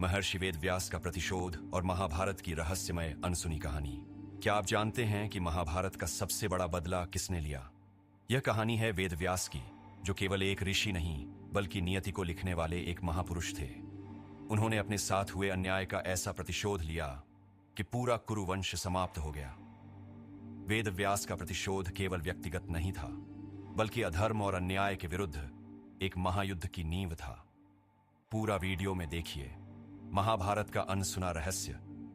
महर्षि वेदव्यास का प्रतिशोध और महाभारत की रहस्यमय अनसुनी कहानी। क्या आप जानते हैं कि महाभारत का सबसे बड़ा बदला किसने लिया? यह कहानी है वेदव्यास की, जो केवल एक ऋषि नहीं बल्कि नियति को लिखने वाले एक महापुरुष थे। उन्होंने अपने साथ हुए अन्याय का ऐसा प्रतिशोध लिया कि पूरा कुरुवंश समाप्त हो गया। वेदव्यास का प्रतिशोध केवल व्यक्तिगत नहीं था, बल्कि अधर्म और अन्याय के विरुद्ध एक महायुद्ध की नींव था। पूरा वीडियो में देखिए महाभारत का अनसुना रहस्य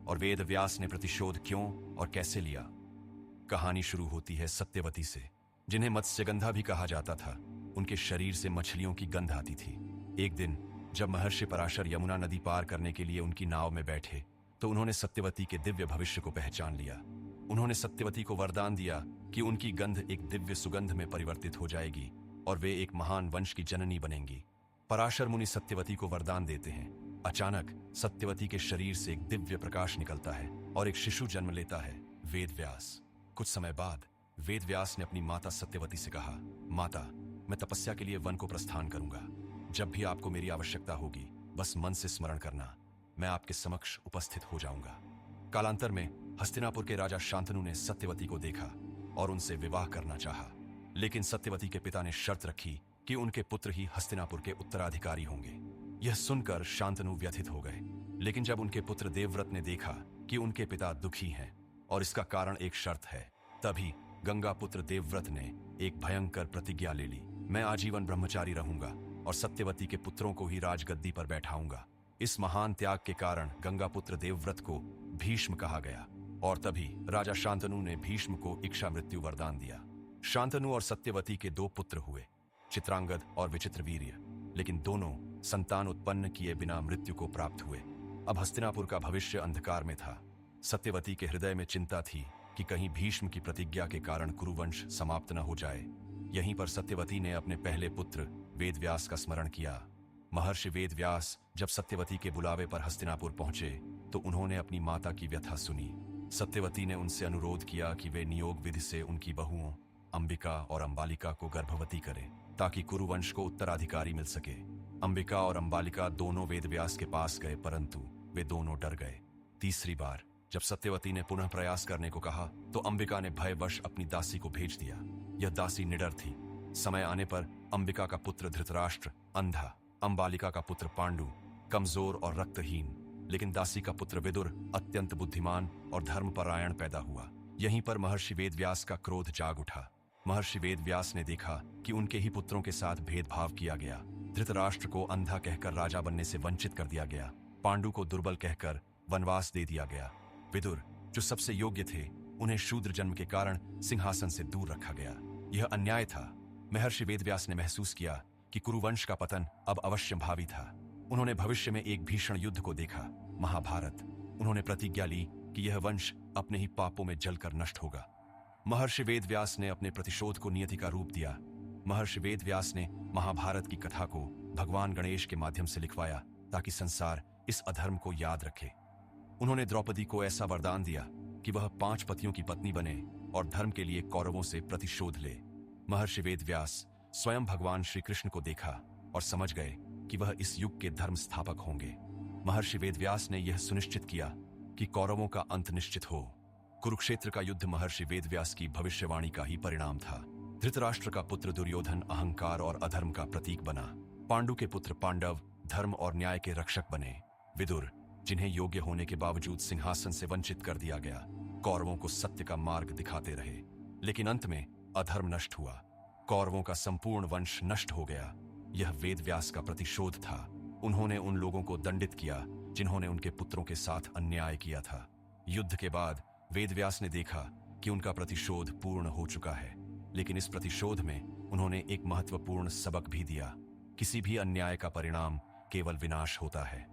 और वेदव्यास ने प्रतिशोध क्यों और कैसे लिया। कहानी शुरू होती है सत्यवती से, जिन्हें मत्स्यगंधा भी कहा जाता था। उनके शरीर से मछलियों की गंध आती थी। एक दिन जब महर्षि पराशर यमुना नदी पार करने के लिए उनकी नाव में बैठे तो उन्होंने सत्यवती के दिव्य भविष्य को पहचान लिया। उन्होंने सत्यवती को वरदान दिया कि उनकी गंध एक दिव्य सुगंध में परिवर्तित हो जाएगी और वे एक महान वंश की जननी बनेंगी। पराशर मुनि सत्यवती को वरदान देते हैं। अचानक सत्यवती के शरीर से एक दिव्य प्रकाश निकलता है और एक शिशु जन्म लेता है, वेदव्यास। कुछ समय बाद वेदव्यास ने अपनी माता सत्यवती से कहा, माता, मैं तपस्या के लिए वन को प्रस्थान करूंगा। जब भी आपको मेरी आवश्यकता होगी, बस मन से स्मरण करना, मैं आपके समक्ष उपस्थित हो जाऊंगा। कालांतर में हस्तिनापुर के राजा शांतनु ने सत्यवती को देखा और उनसे विवाह करना चाहा, लेकिन सत्यवती के पिता ने शर्त रखी कि उनके पुत्र ही हस्तिनापुर के उत्तराधिकारी होंगे। यह सुनकर शांतनु व्यथित हो गए, लेकिन जब उनके पुत्र देवव्रत ने देखा कि उनके पिता दुखी हैं और इसका कारण एक शर्त है, तभी गंगा पुत्र देवव्रत ने एक भयंकर प्रतिज्ञा ले ली। मैं आजीवन ब्रह्मचारी रहूंगा और सत्यवती के पुत्रों को ही राजगद्दी पर बैठाऊंगा। इस महान त्याग के कारण गंगा पुत्र देवव्रत को भीष्म कहा गया और तभी राजा शांतनु ने भीष्म को इच्छा मृत्यु वरदान दिया। शांतनु और सत्यवती के दो पुत्र हुए, चित्रांगद और विचित्रवीर्य, लेकिन दोनों संतान उत्पन्न किए बिना मृत्यु को प्राप्त हुए। अब हस्तिनापुर का भविष्य अंधकार में था। सत्यवती के हृदय में चिंता थी कि कहीं भीष्म की प्रतिज्ञा के कारण कुरुवंश समाप्त न हो जाए। यहीं पर सत्यवती ने अपने पहले पुत्र वेदव्यास का स्मरण किया। महर्षि वेदव्यास जब सत्यवती के बुलावे पर हस्तिनापुर पहुंचे तो उन्होंने अपनी माता की व्यथा सुनी। सत्यवती ने उनसे अनुरोध किया कि वे नियोग विधि से उनकी बहुओं अंबिका और अंबालिका को गर्भवती करें, ताकि कुरुवंश को उत्तराधिकारी मिल सके। अंबिका और अंबालिका दोनों वेदव्यास के पास गए, परंतु वे दोनों डर गए। तीसरी बार जब सत्यवती ने पुनः प्रयास करने को कहा तो अंबिका ने भयवश अपनी दासी को भेज दिया। यह दासी निडर थी। समय आने पर अंबिका का पुत्र धृतराष्ट्र अंधा, अंबालिका का पुत्र पांडु कमजोर और रक्तहीन, लेकिन दासी का पुत्र विदुर अत्यंत बुद्धिमान और धर्मपरायण पैदा हुआ। यहीं पर महर्षि वेदव्यास का क्रोध जाग उठा। महर्षि वेदव्यास ने देखा कि उनके ही पुत्रों के साथ भेदभाव किया गया। धृतराष्ट्र को अंधा कहकर राजा बनने से वंचित कर दिया गया। पांडु को दुर्बल कहकर वनवास दे दिया गया। विदुर, जो सबसे योग्य थे, उन्हें शूद्र जन्म के कारण सिंहासन से दूर रखा गया। यह अन्याय था। महर्षि वेदव्यास ने महसूस किया कि कुरुवंश का पतन अब अवश्य भावी था। उन्होंने भविष्य में एक भीषण युद्ध को देखा, महाभारत। उन्होंने प्रतिज्ञा ली कि यह वंश अपने ही पापों में जलकर नष्ट होगा। महर्षि वेदव्यास ने अपने प्रतिशोध को नियति का रूप दिया। महर्षि वेदव्यास ने महाभारत की कथा को भगवान गणेश के माध्यम से लिखवाया ताकि संसार इस अधर्म को याद रखे। उन्होंने द्रौपदी को ऐसा वरदान दिया कि वह 5 पतियों की पत्नी बने और धर्म के लिए कौरवों से प्रतिशोध ले। महर्षि वेदव्यास स्वयं भगवान श्री कृष्ण को देखा और समझ गए कि वह इस युग के धर्म स्थापक होंगे। महर्षि वेदव्यास ने यह सुनिश्चित किया कि कौरवों का अंत निश्चित हो। कुरुक्षेत्र का युद्ध महर्षि वेदव्यास की भविष्यवाणी का ही परिणाम था। धृतराष्ट्र का पुत्र दुर्योधन अहंकार और अधर्म का प्रतीक बना। पांडु के पुत्र पांडव धर्म और न्याय के रक्षक बने। विदुर, जिन्हें योग्य होने के बावजूद सिंहासन से वंचित कर दिया गया, कौरवों को सत्य का मार्ग दिखाते रहे, लेकिन अंत में अधर्म नष्ट हुआ। कौरवों का संपूर्ण वंश नष्ट हो गया। यह वेदव्यास का प्रतिशोध था। उन्होंने उन लोगों को दंडित किया जिन्होंने उनके पुत्रों के साथ अन्याय किया था। युद्ध के बाद वेदव्यास ने देखा कि उनका प्रतिशोध पूर्ण हो चुका है, लेकिन इस प्रतिशोध में उन्होंने एक महत्वपूर्ण सबक भी दिया। किसी भी अन्याय का परिणाम केवल विनाश होता है।